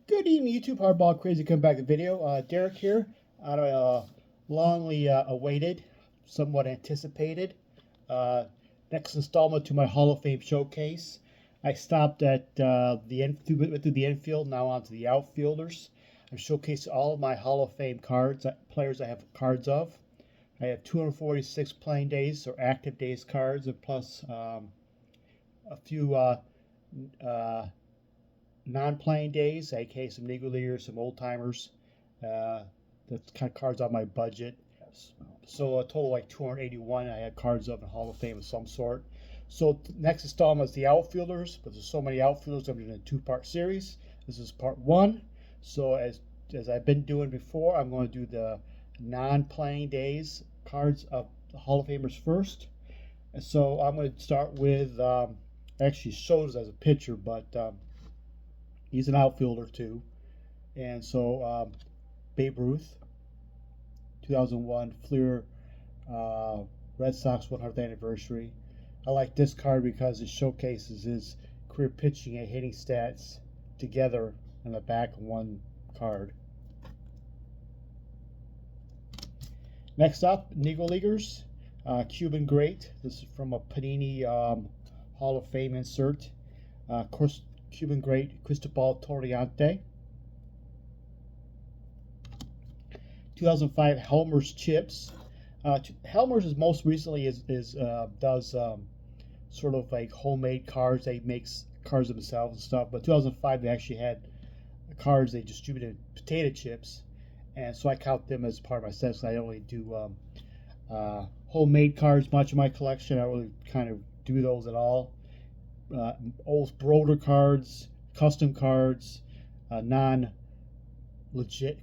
Good evening, YouTube. Hardball Crazy come back to video. Derek here on a longly awaited, somewhat anticipated next installment to my Hall of Fame showcase. I stopped at went through the infield, now onto the outfielders. I'm showcasing all of my Hall of Fame cards, players I have cards of. I have 246 playing days or active days cards, and plus a few non-playing days, aka some Negro Leaguers, some old timers. That's kind of cards on my budget. So a total like 281 I had cards of in Hall of Fame of some sort. So next installment is the outfielders, but there's so many outfielders, I'm doing a two-part series. This is part one. So as I've been doing before, I'm going to do the non-playing days cards of the Hall of Famers first. And so I'm going to start with actually shows as a pitcher, but he's an outfielder too. And so Babe Ruth, 2001 Fleer Red Sox 100th anniversary. I like this card because it showcases his career pitching and hitting stats together in the back of one card. Next up, Negro Leaguers, Cuban Great. This is from a Panini Hall of Fame insert. Of course, Cuban Great Cristobal Torriante. 2005 Helmer's Chips. Helmer's is most recently does sort of like homemade cards. They makes cards themselves and stuff. But 2005 they actually had cards they distributed potato chips, and so I count them as part of my set. So I only do homemade cards much of my collection. I don't really kind of do those at all. Old Broder cards, custom cards, non-legit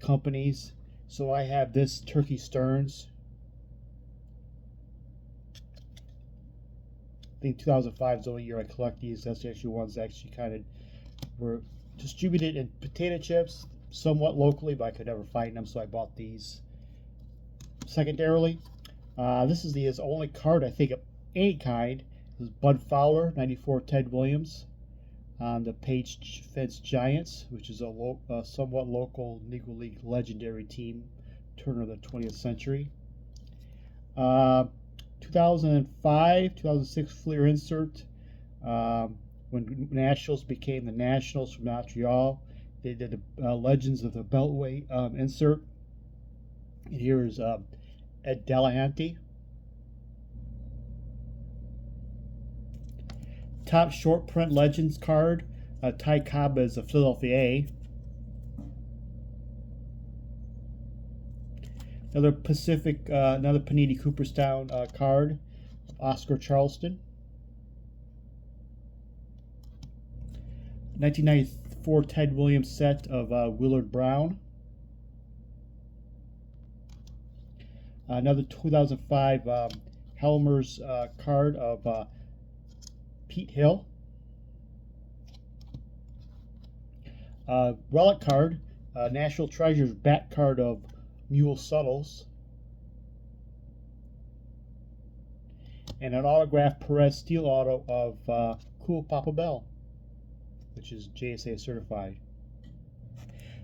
companies. So I have this Turkey Stearns. I think 2005 is the only year I collect these. That's the actual ones that actually kind of were distributed in potato chips, somewhat locally, but I could never find them, so I bought these. Secondarily, this is his only card I think of any kind. This is Bud Fowler, 94 Ted Williams, on the Page Fence Giants, which is a somewhat local Negro League legendary team, turn of the 20th century. 2005, 2006 Fleer insert. When Nationals became the Nationals from Montreal, they did the Legends of the Beltway insert. And here is Ed Delahanty. Top short print Legends card. Ty Cobb is a Philadelphia A. Another another Panini Cooperstown card. Oscar Charleston. 1994 Ted Williams set of Willard Brown. Another 2005 Helmer's card of Pete Hill. Relic card, National Treasures bat card of Mule Suttles. And an autographed Perez Steel auto of Cool Papa Bell, which is JSA certified.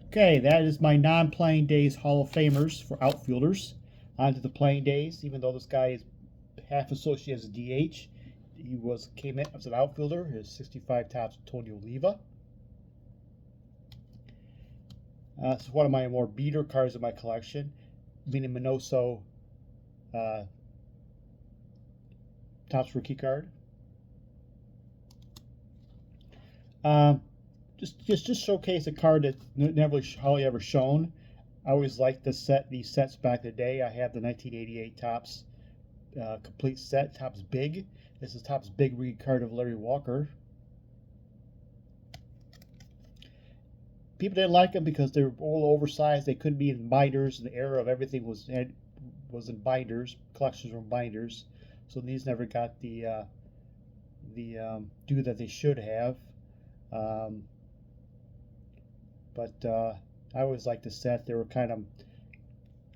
Okay, that is my non-playing days Hall of Famers for outfielders. On to the playing days, even though this guy is half associated as a DH. He came in as an outfielder. His 65 Topps Tony Oliva. This is one of my more beater cards in my collection. Vinny Minoso Topps rookie card. Just showcase a card that never hardly ever shown. I always liked these sets back in the day. I have the 1988 Topps complete set, Topps Big. This is Topps Big League card of Larry Walker. People didn't like them because they were all oversized. They couldn't be in binders. In the era of everything was in binders. Collections were in binders. So these never got the due that they should have. But I always liked the set. They were kind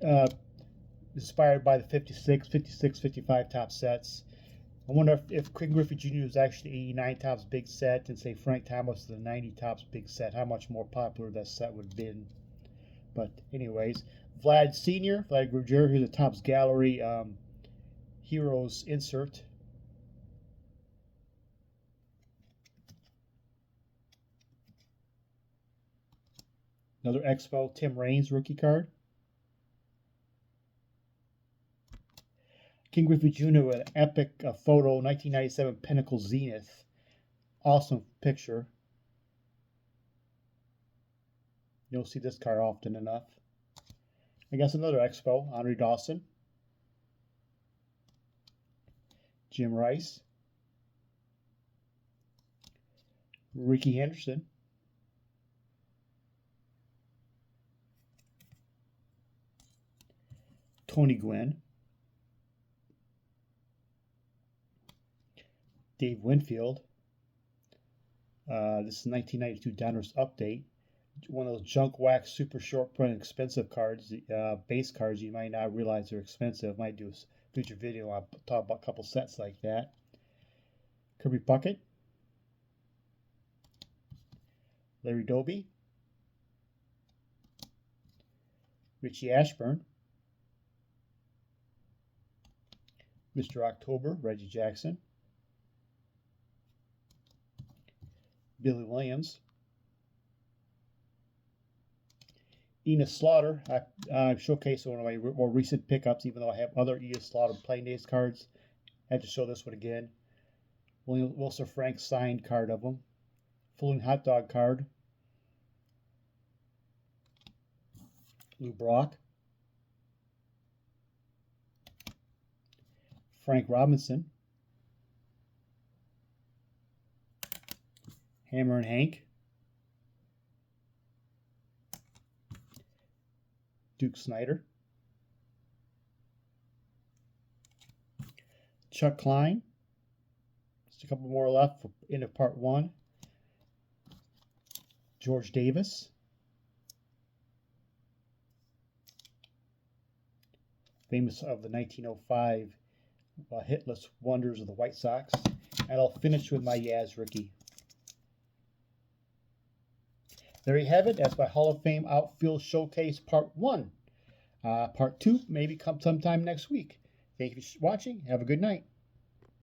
of inspired by the 56, 55 top sets. I wonder if Ken Griffey Jr. was actually 89 Topps big set and say Frank Thomas the 90 Topps big set, how much more popular that set would have been. But anyways, Vlad Sr., Vlad Guerrero, here's a Topps Gallery Heroes insert. Another Expo Tim Raines rookie card. Ken Griffey Jr. with an epic photo, 1997 Pinnacle Zenith. Awesome picture. You don't see this card often enough. I guess another Expo, Andre Dawson. Jim Rice. Ricky Henderson. Tony Gwynn. Dave Winfield. This is 1992 Donruss Update. One of those junk wax, super short print, expensive cards, base cards. You might not realize they're expensive. Might do a future video. I'll talk about a couple sets like that. Kirby Puckett. Larry Doby. Richie Ashburn. Mr. October, Reggie Jackson. Billy Williams. Enos Slaughter. I showcased one of my more recent pickups, even though I have other Enos Slaughter playing days cards. I had to show this one again. Wilson Frank signed card of them. Floating Hot Dog card. Lou Brock. Frank Robinson. Hammer and Hank. Duke Snyder. Chuck Klein. Just a couple more left for end of part one. George Davis. Famous of the 1905 hitless wonders of the White Sox. And I'll finish with my Yaz rookie. There you have it. That's my Hall of Fame Outfield Showcase Part 1. Part 2 maybe come sometime next week. Thank you for watching. Have a good night.